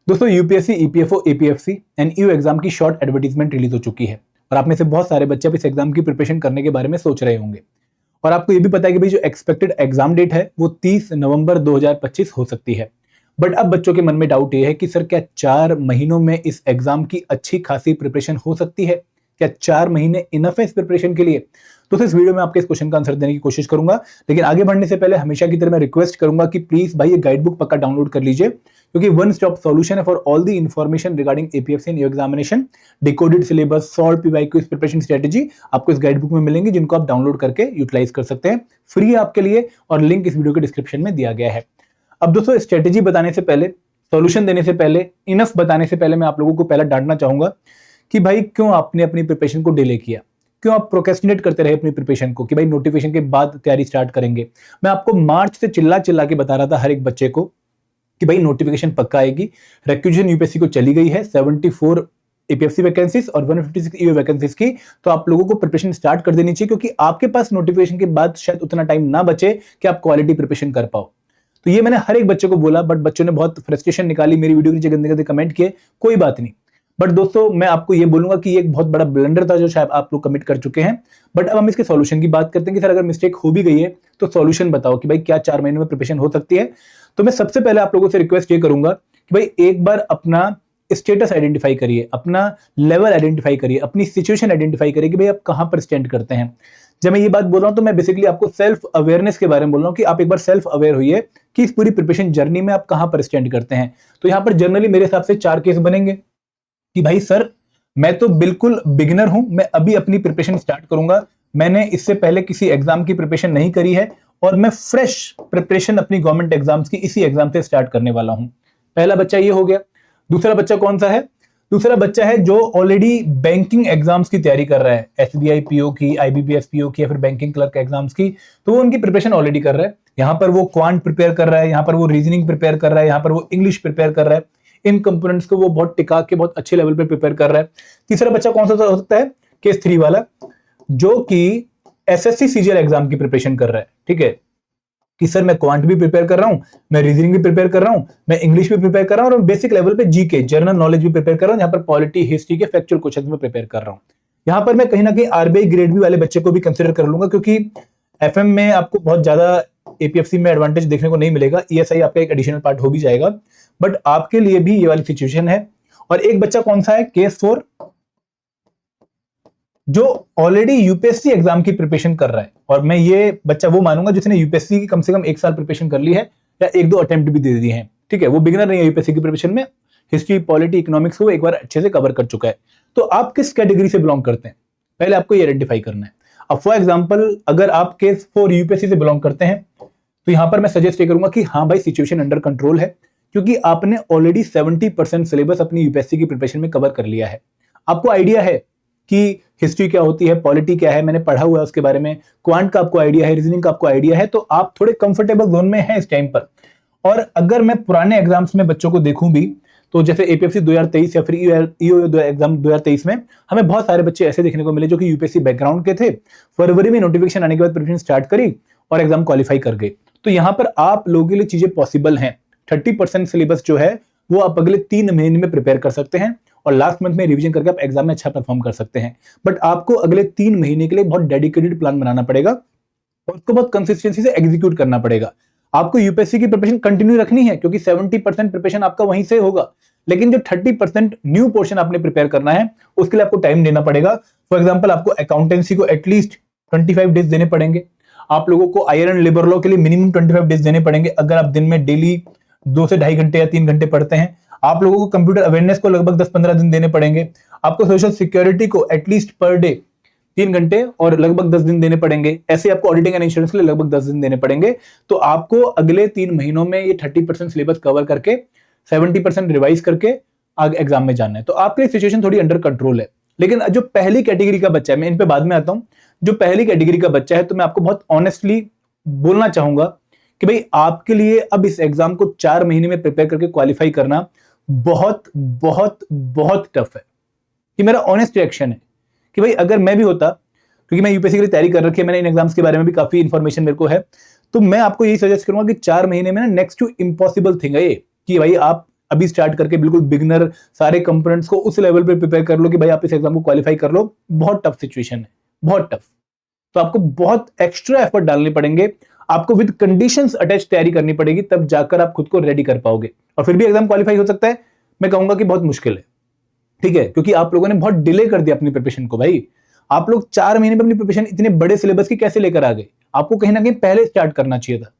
दोस्तों UPSC, EPFO, APFC and EO exam की short advertisement release हो चुकी है और आप में से बहुत सारे बच्चे अब इस एग्जाम की प्रिपरेशन करने के बारे में सोच रहे होंगे। और आपको ये भी पता है कि भाई जो एक्सपेक्टेड एग्जाम डेट है वो 30 नवंबर 2025 हो सकती है। बट अब बच्चों के मन में डाउट ये है कि सर क्या 4 महीनों में इस एग्जाम की अच्छी खासी प्रिपरेशन हो सकती है? क्या 4 महीने इनफ है इस प्रिपरेशन के लिए? तो इस वीडियो में आपके इस क्वेश्चन का आंसर देने की कोशिश करूंगा। लेकिन आगे बढ़ने से पहले हमेशा की तरह मैं रिक्वेस्ट करूंगा कि प्लीज भाई ये गाइड बुक पक्का डाउनलोड कर लीजिए, क्योंकि वन स्टॉप सॉल्यूशन है for all the information regarding APFC and examination, decoded syllabus, solve PYQ preparation strategy आपको इस गाइड बुक में मिलेंगे, जिनको आप डाउनलोड करके यूटिलाइज कर सकते हैं। फ्री है आपके लिए और लिंक इस वीडियो के डिस्क्रिप्शन में दिया गया है। अब दोस्तों स्ट्रेटेजी बताने से पहले, सॉल्यूशन देने से पहले, इनफ बताने से पहले मैं आप लोगों को पहला डांटना चाहूंगा कि भाई क्यों आपने अपनी प्रिपरेशन को डिले किया, क्यों आप प्रोक्रेस्टिनेट करते रहे अपनी प्रिपरेशन को कि भाई नोटिफिकेशन के बाद तैयारी स्टार्ट करेंगे। मैं आपको मार्च से चिल्ला चिल्ला के बता रहा था हर एक बच्चे को कि भाई नोटिफिकेशन पक्का आएगी। रिक्विजिशन यूपीएससी को चली गई है 74 एपीएफसी वैकेंसीज और 156 ईओ वैकेंसीज की, तो आप लोगों को प्रिपरेशन स्टार्ट कर देनी चाहिए, क्योंकि आपके पास नोटिफिकेशन के बाद शायद उतना टाइम ना बचे कि आप क्वालिटी प्रिपरेशन कर पाओ। तो ये मैंने हर एक बच्चे को बोला, बट बच्चों ने बहुत फ्रस्ट्रेशन निकाली, मेरी वीडियो के नीचे गंदे गंदे कमेंट किए, कोई बात नहीं। बट दोस्तों मैं आपको ये बोलूंगा कि ये एक बहुत बड़ा ब्लंडर था जो शायद आप लोग कमिट कर चुके हैं। बट अब हम इसके सॉल्यूशन की बात करते हैं कि सर अगर मिस्टेक हो भी गई है तो सॉल्यूशन बताओ कि भाई क्या 4 महीने में प्रिपरेशन हो सकती है। तो मैं सबसे पहले आप लोगों से रिक्वेस्ट ये करूंगा कि भाई एक बार अपना स्टेटस आइडेंटिफाई करिए, अपना लेवल आइडेंटिफाई करिए, अपनी सिचुएशन आइडेंटिफाई करिए कि भाई आप कहां पर स्टैंड करते हैं। जब मैं ये बात बोल रहा हूं तो मैं बेसिकली आपको सेल्फ अवेयरनेस के बारे में बोल रहा हूं कि आप एक बार सेल्फ अवेयर होइए कि इस पूरी प्रिपरेशन जर्नी में आप कहां पर स्टैंड करते हैं। तो यहां पर जनरली मेरे हिसाब से 4 केस बनेंगे कि भाई सर मैं तो बिल्कुल बिगिनर हूं, मैं अभी अपनी प्रिपरेशन स्टार्ट करूंगा, मैंने इससे पहले किसी एग्जाम की प्रिपरेशन नहीं करी है और मैं फ्रेश प्रिपरेशन अपनी गवर्नमेंट एग्जाम्स की इसी एग्जाम से स्टार्ट करने वाला हूं। पहला बच्चा ये हो गया। दूसरा बच्चा कौन सा है? दूसरा बच्चा है जो ऑलरेडी बैंकिंग एग्जाम्स की तैयारी कर रहा है, एसबीआई पीओ की, आईबीपीएस पीओ की या फिर बैंकिंग क्लर्क एग्जाम्स की, तो वो उनकी प्रिपरेशन ऑलरेडी कर रहा है। यहां पर वो क्वांट प्रिपेयर कर रहा है, यहां पर वो रीजनिंग प्रिपेयर कर रहा है, यहां पर वो इंग्लिश प्रिपेयर कर रहा है, इन कंपोनेंट्स को वो बहुत टिका के बहुत अच्छे लेवल पे प्रिपेयर कर रहा है। तीसरा बच्चा कौन सा हो सकता है? केस 3 वाला, जो कि एसएससी सीजीएल एग्जाम की प्रिपरेशन कर रहा है। ठीक है कि सर मैं क्वांट भी प्रिपेयर कर रहा हूं, मैं रीजनिंग भी प्रिपेयर कर रहा हूं, मैं इंग्लिश भी प्रिपेयर कर रहा हूं और बेसिक लेवल पे जीके जनरल नॉलेज भी प्रिपेयर कर रहा हूं, यहां पर पॉलिटी हिस्ट्री के फैक्चुअल क्वेश्चंस में प्रिपेयर कर रहा हूं। यहां पर मैं कहीं ना कहीं आरबीआई ग्रेड बी वाले बच्चे को भी कंसिडर कर लूंगा, क्योंकि एफएम में आपको बहुत ज्यादा एपीएफसी में एडवांटेज देखने को नहीं मिलेगा, ईएसआई आपका एक एडिशनल पार्ट हो भी जाएगा, बट आपके लिए भी ये वाली सिचुएशन है। और एक बच्चा कौन सा है? केस 4, जो ऑलरेडी यूपीएससी एग्जाम की प्रिपरेशन कर रहा है। और मैं ये बच्चा वो मानूंगा जिसने यूपीएससी की कम से कम 1 साल प्रिपरेशन कर ली है या 1-2 अटेम्प्ट भी दे दिए हैं। ठीक है, वो बिगिनर नहीं है यूपीएससी की प्रिपरेशन में, हिस्ट्री, पॉलिटी, इकोनॉमिक्स को एक बार अच्छे से कवर कर चुका है। तो आप किस कैटेगरी से बिलोंग करते हैं, पहले आपको ये आइडेंटिफाई करना है। अब फॉर एग्जाम्पल अगर आप केस 4 यूपीएससी से बिलोंग करते हैं तो यहां पर मैं सजेस्ट ये करूंगा कि हाँ भाई सिचुएशन अंडर कंट्रोल है, क्योंकि आपने ऑलरेडी 70% सिलेबस अपनी यूपीएससी की प्रिपरेशन में कवर कर लिया है। आपको आइडिया है कि हिस्ट्री क्या होती है, पॉलिटी क्या है, मैंने पढ़ा हुआ है उसके बारे में, क्वांट का आपको आइडिया है, रीजनिंग का आपको आइडिया है, तो आप थोड़े कंफर्टेबल जोन में हैं इस टाइम पर। और अगर मैं पुराने एग्जाम्स में बच्चों को देखूं भी, तो जैसे एपीएफसी 2023 या फिर ईओ एग्जाम 2023 में हमें बहुत सारे बच्चे ऐसे देखने को मिले जो कि यूपीएससी बैकग्राउंड के थे, फरवरी में नोटिफिकेशन आने के बाद प्रिपरेशन स्टार्ट करी और एग्जाम क्वालिफाई कर गए। तो यहां पर आप लोगों के लिए चीजें पॉसिबल हैं। 30% सिलेबस जो है वो आप अगले 3 महीने में प्रिपेयर कर सकते हैं और लास्ट मंथ में रिवीजन करके आप एग्जाम में अच्छा परफॉर्म कर सकते हैं। बट आपको अगले 3 महीने के लिए बहुत डेडिकेटेड प्लान बनाना पड़ेगा और उसको बहुत कंसिस्टेंसी से एग्जीक्यूट करना पड़ेगा। आपको यूपीएससी की प्रिपरेशन कंटिन्यू रखनी है, क्योंकि 70% प्रिपरेशन आपका वहीं से होगा, लेकिन जो 30% न्यू पोर्शन आपने प्रिपेयर करना है उसके लिए आपको टाइम देना पड़ेगा। फॉर एग्जाम्पल आपको अकाउंटेंसी को एटलीस्ट 25 डेज देने पड़ेंगे, आप लोगों को आयर एंड लेबर लॉ के लिए मिनिमम 25 डेज देने पड़ेंगे अगर आप दिन में डेली 2 से 2.5 घंटे या 3 घंटे पढ़ते हैं। आप लोगों को कंप्यूटर अवेयरनेस को लगभग 10-15 दिन देने पड़ेंगे। आपको सोशल सिक्योरिटी को एटलीस्ट पर डे 3 घंटे और लगभग 10 दिन देने पड़ेंगे। ऐसे आपको ऑडिटिंग एंड इंश्योरेंस के लिए लगभग 10 दिन देने पड़ेंगे। तो आपको अगले 3 महीनों में ये 30% सिलेबस कवर करके 70% रिवाइज करके आगे एग्जाम में जाना है। तो आपकी सिचुएशन थोड़ी अंडर कंट्रोल है। लेकिन जो पहली कैटेगरी का बच्चा है, मैं इन पे बाद में आता हूं, जो पहली कैटेगरी का बच्चा है, तो मैं आपको बहुत ऑनेस्टली बोलना चाहूंगा कि भाई आपके लिए अब इस एग्जाम को 4 महीने में प्रिपेयर करके क्वालिफाई करना बहुत बहुत बहुत टफ है। ये मेरा ऑनेस्ट रिएक्शन है कि भाई अगर मैं भी होता, क्योंकि मैं यूपीएससी के लिए तैयारी कर रखी है, मैंने इन एग्जाम्स के बारे में भी काफी इंफॉर्मेशन मेरे को है, तो मैं आपको यही सजेस्ट करूंगा कि 4 महीने में ना नेक्स्ट टू इम्पॉसिबल थिंग है ये कि भाई आप अभी स्टार्ट करके बिल्कुल बिगिनर सारे कंपोनेंट्स को उस लेवल पे प्रिपेयर कर लो कि भाई आप इस एग्जाम को क्वालिफाई कर लो, बहुत टफ सिचुएशन है, बहुत टफ। तो आपको बहुत एक्स्ट्रा एफर्ट डालने पड़ेंगे, आपको विद कंडीशंस अटैच तैयारी करनी पड़ेगी, तब जाकर आप खुद को रेडी कर पाओगे। और फिर भी एग्जाम क्वालिफाई हो सकता है, मैं कहूंगा कि बहुत मुश्किल है, ठीक है, क्योंकि आप लोगों ने बहुत डिले कर दिया अपनी प्रिपरेशन को। भाई आप लोग 4 महीने में अपनी प्रिपरेशन इतने बड़े सिलेबस की कैसे लेकर आ गए? आपको कहीं ना कहीं पहले स्टार्ट करना चाहिए था।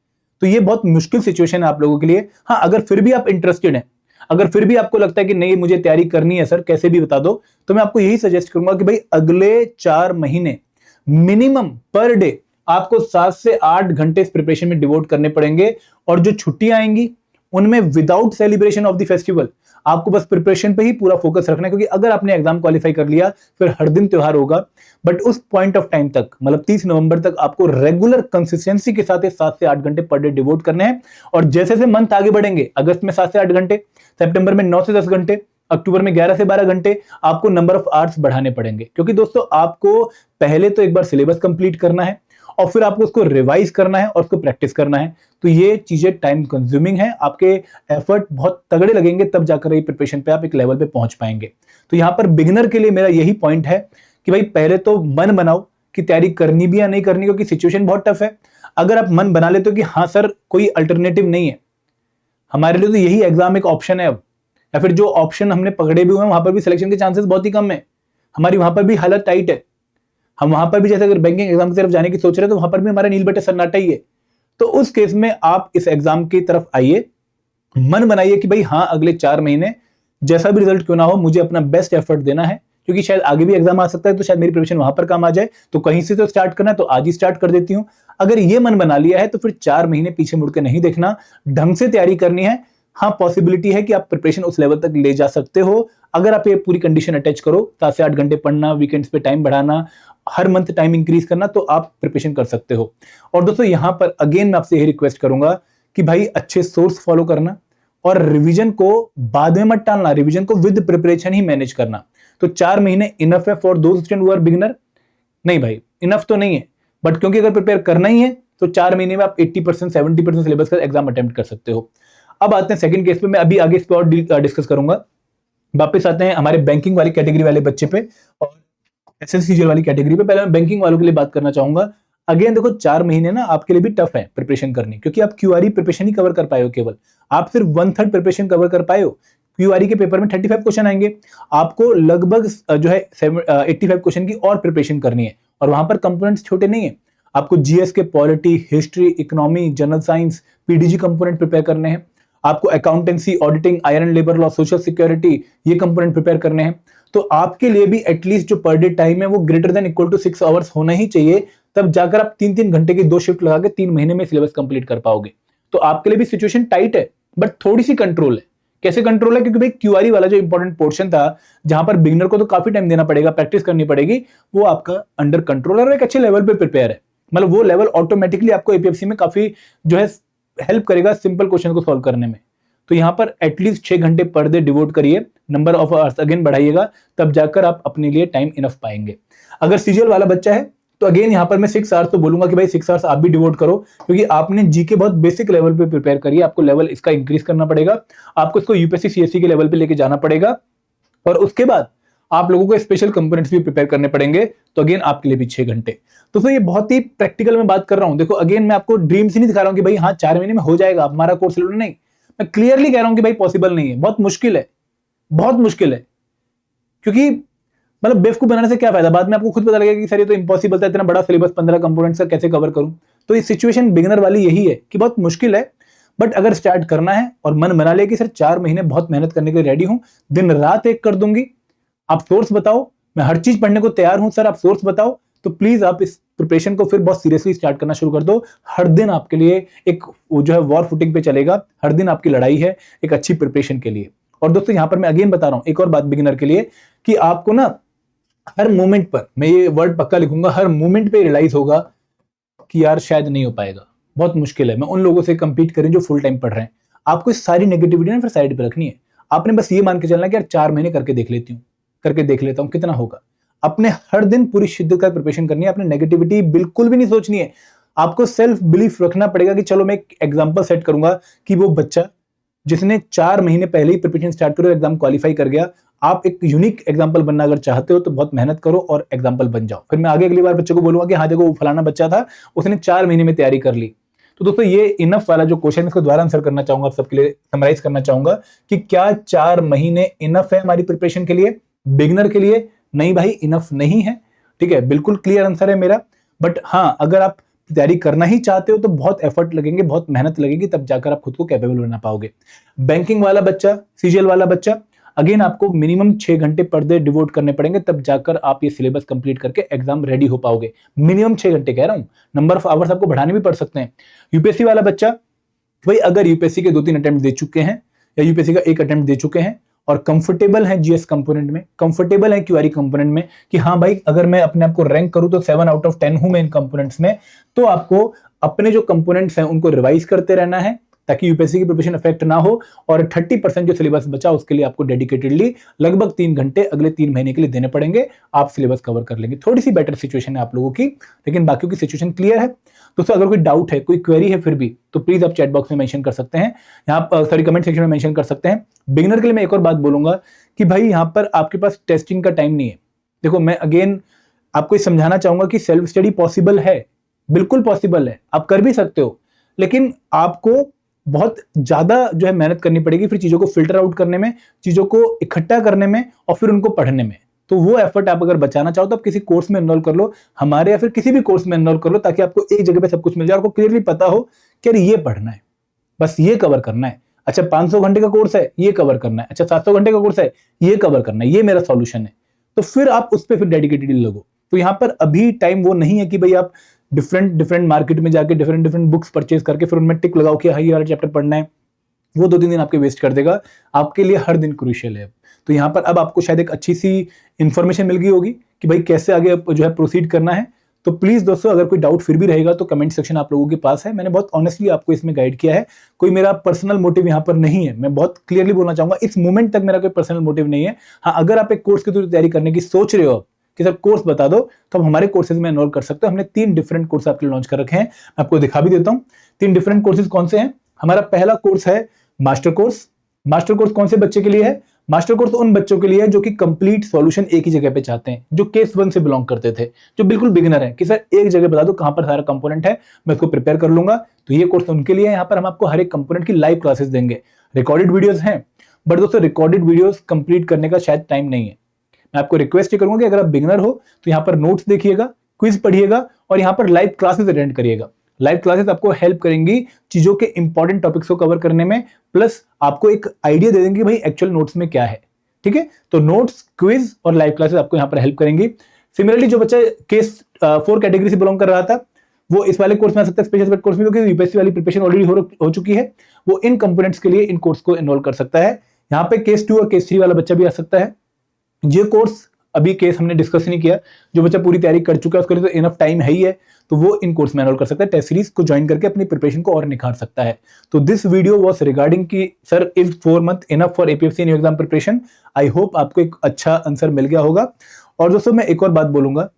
तो ये बहुत मुश्किल सिचुएशन है आप लोगों के लिए। हाँ, अगर फिर भी आप इंटरेस्टेड हैं, अगर फिर भी आपको लगता है कि नहीं मुझे तैयारी करनी है सर, कैसे भी बता दो, तो मैं आपको यही सजेस्ट करूंगा कि भाई अगले 4 महीने मिनिमम पर डे आपको 7 से 8 घंटे इस प्रिपरेशन में डिवोट करने पड़ेंगे। और जो छुट्टियां आएंगी उनमें without celebration of the festival आपको बस प्रिपरेशन पे ही पूरा फोकस रखना है, क्योंकि अगर आपने एग्जाम क्वालिफाई कर लिया फिर हर दिन त्योहार होगा, बट उस पॉइंट ऑफ टाइम तक मतलब 30 नवंबर तक आपको रेगुलर कंसिस्टेंसी के साथ 7 से 8 घंटे पर डे डिवोट करने हैं। और जैसे जैसे मंथ आगे बढ़ेंगे, अगस्त में 7 से 8 घंटे, सितंबर में 9 से 10 घंटे, अक्टूबर में 11 से 12 घंटे, आपको नंबर ऑफ आवर्स बढ़ाने पड़ेंगे। क्योंकि दोस्तों आपको पहले तो एक बार सिलेबस कंप्लीट करना है और फिर आपको उसको रिवाइज करना है और उसको प्रैक्टिस करना है। तो ये चीजें टाइम कंज्यूमिंग है, आपके एफर्ट बहुत तगड़े लगेंगे, तब जाकर ये प्रिपरेशन पे आप एक लेवल पे पहुंच पाएंगे। तो यहां पर बिगिनर के लिए मेरा यही पॉइंट है कि भाई पहले तो मन बनाओ कि तैयारी करनी भी या नहीं करनी, क्योंकि सिचुएशन बहुत टफ है। अगर आप मन बना लेते हो कि हाँ सर कोई अल्टरनेटिव नहीं है, हमारे लिए तो यही एग्जाम एक ऑप्शन है अब, या फिर जो ऑप्शन हमने पकड़े भी हुए हैं वहां पर भी सिलेक्शन के चांसेस बहुत ही कम है, हमारी वहां पर भी हालत टाइट है, हम वहां पर भी जैसे अगर बैंकिंग एग्जाम की तरफ जाने की सोच रहे हैं तो वहां पर भी हमारा नील बटे सन्नाटा ही है। तो उस केस में आप इस एग्जाम की तरफ आइए, मन बनाइए कि भाई हाँ अगले 4 महीने जैसा भी रिजल्ट क्यों ना हो मुझे अपना बेस्ट एफर्ट देना है, क्योंकि शायद आगे भी एग्जाम आ सकता है, तो शायद मेरी प्रिपरेशन वहां पर काम आ जाए। तो कहीं से तो स्टार्ट करना है, तो आज ही स्टार्ट कर देती हूं। अगर ये मन बना लिया है तो फिर 4 महीने पीछे मुड़ के नहीं देखना, ढंग से तैयारी करनी है। हाँ, पॉसिबिलिटी है कि आप प्रिपरेशन उस लेवल तक ले जा सकते हो अगर आप ये पूरी कंडीशन अटैच करो, 7 से 8 घंटे पढ़ना, वीकेंड्स पे टाइम बढ़ाना, हर मंथ टाइम इंक्रीज करना, तो आप प्रिपरेशन कर सकते हो। और दोस्तों यहां पर अगेन मैं आपसे यही रिक्वेस्ट करूंगा कि भाई अच्छे सोर्स फॉलो करना और रिवीजन को बाद में मत टालना, रिवीजन को विद प्रिपरेशन ही मैनेज करना। तो 4 महीने इनफ है for those student who are beginner? नहीं भाई, इनफ तो नहीं है, बट क्योंकि अगर प्रिपेयर करना ही है तो 4 महीने में आप 80% 70% सिलेबस का एग्जाम अटेम्प्ट कर सकते हो। अब आते हैं सेकंड केस पे, मैं अभी आगे इस पर और डिस्कस करूंगा। वापस आते हैं हमारे बैंकिंग वाली कैटेगरी वाले बच्चे पे और एसएससीजीएल वाली कैटेगरी पे। पहले मैं बैंकिंग वालों के लिए बात करना चाहूंगा। अगेन देखो 4 महीने ना आपके लिए भी टफ है प्रिपरेशन करनी, क्योंकि आप क्यूआरई प्रिपरेशन ही कवर कर पाए हो, केवल आप सिर्फ 1/3 प्रिपरेशन कवर कर पाए हो। क्यूआरई के पेपर में 35 क्वेश्चन आएंगे, आपको लगभग जो है 85 क्वेश्चन की और प्रिपरेशन करनी है, और वहां पर कंपोनेंट्स छोटे नहीं है। आपको जीएस के polity, history, economy, general science, PDG component prepare करने हैं, आपको accountancy, auditing, iron labour law, social security, ये कंपोनेंट प्रिपेयर करने हैं। तो आपके लिए भी एटलीस्ट जो पर डे टाइम है वो greater than equal to 6 hours होना ही चाहिए, तब जाकर आप 3-3 घंटे की 2 शिफ्ट लगा के 3 महीने में सिलेबस कंप्लीट कर पाओगे। तो आपके लिए भी सिचुएशन टाइट है, बट थोड़ी सी कंट्रोल है। कैसे कंट्रोल है? क्योंकि भाई क्यूआरई वाला जो इंपॉर्टेंट पोर्शन था, जहां पर बिगिनर को तो काफी टाइम देना पड़ेगा, प्रैक्टिस करनी पड़ेगी, वो आपका अंडर कंट्रोल और एक अच्छे लेवल पे प्रिपेयर है। मतलब वो लेवल ऑटोमेटिकली आपको एपीएफसी में काफी जो है हेल्प करेगा सिंपल क्वेश्चन को सॉल्व करने में। तो यहां पर एटलीस्ट 6 घंटे पर डे डिवोट करिए, नंबर ऑफ आवर्स अगेन बढ़ाइएगा, तब जाकर आप अपने लिए टाइम इनफ पाएंगे। अगर सीजीएल वाला बच्चा है तो अगेन यहां पर मैं 6 आवर्स तो बोलूंगा कि भाई 6 आवर्स आप भी डिवोट करो, क्योंकि आपने जीके बहुत बेसिक लेवल पे प्रिपेयर करिए, आपको लेवल इसका इंक्रीज करना पड़ेगा, आपको इसको यूपीएससी सीएससी के लेवल पे लेके जाना पड़ेगा, और उसके बाद आप लोगों को स्पेशल कंपोनेंट्स भी प्रिपेयर करने पड़ेंगे। तो अगेन आपके लिए भी 6 घंटे। तो फिर ये बहुत ही प्रैक्टिकल में बात कर रहा हूं। देखो अगेन मैं आपको ड्रीम्स ही नहीं दिखा रहा हूं कि भाई हाँ 4 महीने में हो जाएगा हमारा कोर्स, नहीं, मैं क्लियरली कह रहा हूं कि भाई पॉसिबल नहीं है, बहुत मुश्किल है, बहुत मुश्किल है। क्योंकि मतलब बेवकूफ बनाने से क्या फायदा, बाद में आपको खुद पता लगेगा कि सर ये तो इंपॉसिबल था, इतना बड़ा सिलेबस 15 कंपोनेंट्स का कैसे कवर करूं। तो ये सिचुएशन बिगिनर वाली यही है कि बहुत मुश्किल है, बट अगर स्टार्ट करना है और मन बना ले कि सर 4 महीने बहुत मेहनत करने के लिए रेडी हूं, दिन रात एक कर दूंगी, आप सोर्स बताओ, मैं हर चीज पढ़ने को तैयार हूं सर, आप सोर्स बताओ, तो प्लीज आप इस प्रिपरेशन को फिर बहुत सीरियसली स्टार्ट करना शुरू कर दो। हर दिन आपके लिए एक वो जो है वॉर फुटिंग पे चलेगा, हर दिन आपकी लड़ाई है एक अच्छी प्रिपरेशन के लिए। और दोस्तों यहां पर मैं अगेन बता रहा हूं एक और बात बिगिनर के लिए, कि आपको ना हर मोमेंट पर, मैं ये वर्ड पक्का लिखूंगा, हर मोमेंट पे रियलाइज होगा कि यार शायद नहीं हो पाएगा, बहुत मुश्किल है, मैं उन लोगों से कंपीट करें जो फुल टाइम पढ़ रहे हैं। आपको इस सारी नेगेटिविटी ना फिर साइड पे रखनी है, आपने बस ये मान के चलना कि यार 4 महीने करके देख लेती हूँ, करके देख लेता हूं कितना होगा। अपने हर दिन पूरी शिद्दत का प्रिपरेशन करनी है, अपने नेगेटिविटी बिल्कुल भी नहीं सोचनी है। आपको सेल्फ बिलीफ रखना पड़ेगा कि चलो मैं एक एग्जांपल सेट करूंगा कि वो बच्चा जिसने 4 महीने पहले ही प्रिपरेशन स्टार्ट करो, एग्जाम क्वालिफाई कर गया। आप एक यूनिक एग्जाम्पल बनना अगर चाहते हो तो बहुत मेहनत करो और एग्जाम्पल बन जाओ। फिर मैं आगे अगली बार बच्चे को बोलूंगा कि हाँ देखो वो फलाना बच्चा था, उसने 4 महीने में तैयारी कर ली। तो दोस्तों ये इनफ वाला जो क्वेश्चन है इसको दोबारा आंसर करना चाहूंगा, आप सबके लिए समराइज करना चाहूंगा कि क्या 4 महीने इनफ है हमारी प्रिपरेशन के लिए, बिगिनर के लिए? नहीं भाई, इनफ नहीं है। ठीक है, बिल्कुल क्लियर आंसर है मेरा। बट हाँ, अगर आप तैयारी करना ही चाहते हो तो बहुत एफर्ट लगेंगे, बहुत मेहनत लगेगी, तब जाकर आप खुद को कैपेबल बना पाओगे। बैंकिंग वाला बच्चा, सीजीएल वाला बच्चा, अगेन आपको मिनिमम 6 घंटे पर डे डिवोट करने पड़ेंगे, तब जाकर आप ये सिलेबस कंप्लीट करके एग्जाम रेडी हो पाओगे। मिनिमम 6 घंटे कह रहा हूं, नंबर ऑफ आवर्स आपको बढ़ाने भी पड़ सकते हैं। यूपीएससी वाला बच्चा, भाई अगर यूपीएससी के 2-3 अटेम्प्ट दे चुके हैं या यूपीएससी का 1 अटेम्प्ट दे चुके हैं और कंफर्टेबल है जीएस कंपोनेंट में, कंफर्टेबल है क्यूआरई कंपोनेंट में, कि हाँ भाई अगर मैं अपने आप को रैंक करूं तो 7 आउट ऑफ 10 हूं मैं इन कंपोनेंट्स में, तो आपको अपने जो कंपोनेंट्स हैं उनको रिवाइज करते रहना है ताकि यूपीएससी की प्रिपरेशन इफेक्ट ना हो। और 30% जो सिलेबस बचा उसके लिए आपको डेडिकेटेडली लगभग 3 घंटे अगले 3 महीने के लिए देने पड़ेंगे। आप सिलेबस कवर कर लेंगे। थोड़ी सी बेटर सिचुएशन है आप लोगों की, लेकिन बाकियों की सिचुएशन क्लियर है। दोस्तों अगर कोई डाउट है, कोई क्वेरी है फिर भी, तो प्लीज आप चैट बॉक्स में मेंशन कर सकते हैं, यहाँ सॉरी कमेंट सेक्शन में मेंशन कर सकते हैं। बिगिनर के लिए मैं एक और बात बोलूंगा कि भाई यहाँ पर आपके पास टेस्टिंग का टाइम नहीं है। देखो मैं अगेन आपको समझाना चाहूंगा कि सेल्फ स्टडी पॉसिबल है, बिल्कुल पॉसिबल है, आप कर भी सकते हो, लेकिन आपको बहुत ज्यादा जो है मेहनत करनी पड़ेगी फिर चीजों को फिल्टर आउट करने में, चीजों को इकट्ठा करने में और फिर उनको पढ़ने में। तो वो एफर्ट आप अगर बचाना चाहो तो आप किसी कोर्स में एनरोल कर लो, हमारे या फिर किसी भी कोर्स में एनरोल कर लो, ताकि आपको एक जगह पे सब कुछ मिल जाए, आपको क्लियरली पता हो कि अरे ये पढ़ना है, बस ये कवर करना है। अच्छा 500 घंटे का कोर्स है, ये कवर करना है। अच्छा 700 घंटे का कोर्स है, ये कवर करना है, ये मेरा सॉल्यूशन है। तो फिर आप उस पर फिर डेडिकेटेडली लगो। तो यहाँ पर अभी टाइम वो नहीं है कि भाई आप डिफरेंट मार्केट में जाके डिफरेंट बुक्स परचेज करके फिर उनमें टिक लगाओ कि हाँ ये वाला चैप्टर पढ़ना है। वो 2-3 दिन आपके वेस्ट कर देगा। आपके लिए हर दिन क्रूशियल है। तो यहाँ पर अब आपको शायद एक अच्छी सी इंफॉर्मेशन मिल गई होगी कि भाई कैसे आगे जो है प्रोसीड करना है। तो प्लीज दोस्तों अगर कोई डाउट फिर भी रहेगा तो कमेंट सेक्शन आप लोगों के पास है। मैंने बहुत ऑनेस्टली आपको इसमें गाइड किया है, कोई मेरा पर्सनल मोटिव यहाँ पर नहीं है। मैं बहुत क्लियरली बोलना चाहूंगा, इस मोमेंट तक मेरा कोई पर्सनल मोटिव नहीं है। हाँ अगर आप एक कोर्स की तैयारी करने की सोच रहे हो कि सर कोर्स बता दो, तो आप हमारे कोर्सेज में एनरोल कर सकते हो। हमने 3 डिफरेंट कोर्स आपके लिए लॉन्च कर रखे हैं, मैं आपको दिखा भी देता हूं 3 डिफरेंट कोर्सेज कौन से हैं। हमारा पहला कोर्स है मास्टर कोर्स। मास्टर कोर्स कौन से बच्चे के लिए है? मास्टर कोर्स उन बच्चों के लिए है जो कि कंप्लीट सॉल्यूशन एक ही जगह पे चाहते हैं, जो केस 1 से बिलोंग करते थे, जो बिल्कुल बिगिनर है कि सर एक जगह बता दो कहां पर सारा कंपोनेंट है, मैं उसको प्रिपेयर कर लूंगा। तो ये कोर्स उनके लिए है। यहाँ पर हम आपको हर एक कंपोनेंट की लाइव क्लासेस देंगे, रिकॉर्डेड वीडियोस हैं, बट दोस्तों रिकॉर्डेड वीडियोस कंप्लीट करने का शायद टाइम नहीं है। मैं आपको रिक्वेस्ट ये करूंगा कि अगर आप बिगिनर हो तो यहाँ पर नोट्स देखिएगा, क्विज पढ़िएगा और यहाँ पर लाइव क्लासेस अटेंड करिएगा। लाइव क्लासेस आपको हेल्प करेंगी चीजों के इंपॉर्टेंट टॉपिक्स को कवर करने में, प्लस आपको एक आइडिया दे देंगे भाई एक्चुअल नोट्स में क्या है। ठीक है, तो नोट्स, क्विज और लाइव क्लासेस आपको यहाँ पर हेल्प करेंगी। सिमिलरली जो बच्चा केस 4 कैटेगरी से बिलोंग कर रहा था वो इस वाले कोर्स में आ सकता है, स्पेशल कोर्स में, क्योंकि यूपीएससी वाली प्रिपरेशन ऑलरेडी हो चुकी है। वो इन कंपोनेंट्स के लिए इन कोर्स को एनरोल कर सकता है। यहाँ पे केस 2 और केस 3 वाला बच्चा भी आ सकता है। ये कोर्स अभी केस हमने डिस्कस नहीं किया, जो बच्चा पूरी तैयारी कर चुका है उसके लिए तो इनफ टाइम है ही है, तो वो इन कोर्स में एनरोल कर सकता है। टेस्ट सीरीज को ज्वाइन करके अपनी प्रिपरेशन को और निखार सकता है। तो दिस वीडियो वाज रिगार्डिंग कि sir is 4 month enough for APFC new exam preparation. I hope आपको एक अच्छा आंसर मिल गया होगा। और दोस्तों मैं एक और बात बोलूंगा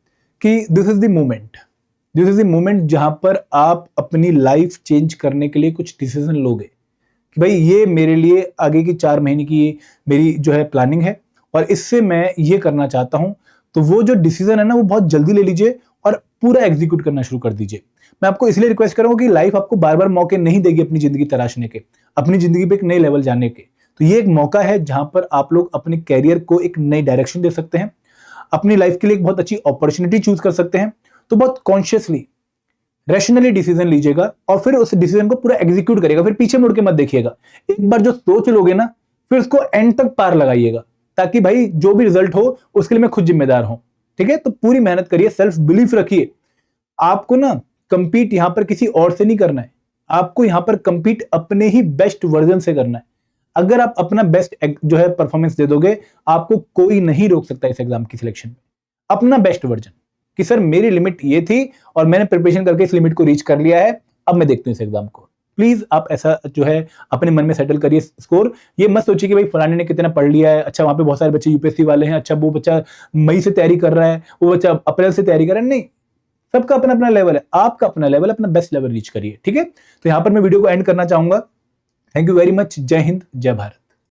कि दिस इज द मोमेंट जहां पर आप अपनी लाइफ चेंज करने के लिए कुछ डिसीजन लोगे कि भाई ये मेरे लिए आगे की 4 महीने की मेरी जो है प्लानिंग है और इससे मैं ये करना चाहता हूं। तो वो जो डिसीजन है ना वो बहुत जल्दी ले लीजिए और पूरा एग्जीक्यूट करना शुरू कर दीजिए। मैं आपको इसलिए रिक्वेस्ट करूंगा कि लाइफ आपको बार बार मौके नहीं देगी अपनी जिंदगी तराशने के, अपनी जिंदगी पे एक नए लेवल जाने के। तो ये एक मौका है जहां पर आप लोग अपने कैरियर को एक नई डायरेक्शन दे सकते हैं, अपनी लाइफ के लिए एक बहुत अच्छी अपॉर्चुनिटी चूज कर सकते हैं। तो बहुत कॉन्शियसली, रैशनली डिसीजन लीजिएगा और फिर उस डिसीजन को पूरा एग्जीक्यूट करिएगा। फिर पीछे मुड़ के मत देखिएगा। एक बार जो सोच लोगे ना फिर उसको एंड तक पार लगाइएगा, ताकि भाई जो भी रिजल्ट हो उसके लिए मैं खुद जिम्मेदार हूं। ठीक है, तो पूरी मेहनत करिए, सेल्फ बिलीफ रखिए। आपको ना कंपीट यहां पर किसी और से नहीं करना है, आपको यहां पर कंपीट अपने ही बेस्ट वर्जन से करना है। अगर आप अपना बेस्ट जो है परफॉर्मेंस दे दोगे, आपको कोई नहीं रोक सकता इस एग्जाम की सिलेक्शन में। अपना बेस्ट वर्जन कि सर मेरी लिमिट ये थी और मैंने प्रिपरेशन करके इस लिमिट को रीच कर लिया है, अब मैं देखता हूं इस एग्जाम को। प्लीज आप ऐसा जो है अपने मन में सेटल करिए स्कोर। ये मत सोचिए कि भाई फलाने ने कितना पढ़ लिया है, अच्छा वहां पे बहुत सारे बच्चे यूपीएससी वाले हैं, अच्छा वो बच्चा मई से तैयारी कर रहा है, वो बच्चा अप्रैल से तैयारी कर रहा है। नहीं, सबका अपना अपना लेवल है, आपका अपना लेवल, अपना बेस्ट लेवल रीच करिए। ठीक है, तो यहां पर मैं वीडियो को एंड करना चाहूंगा। Thank you very much. जय हिंद, जय भारत।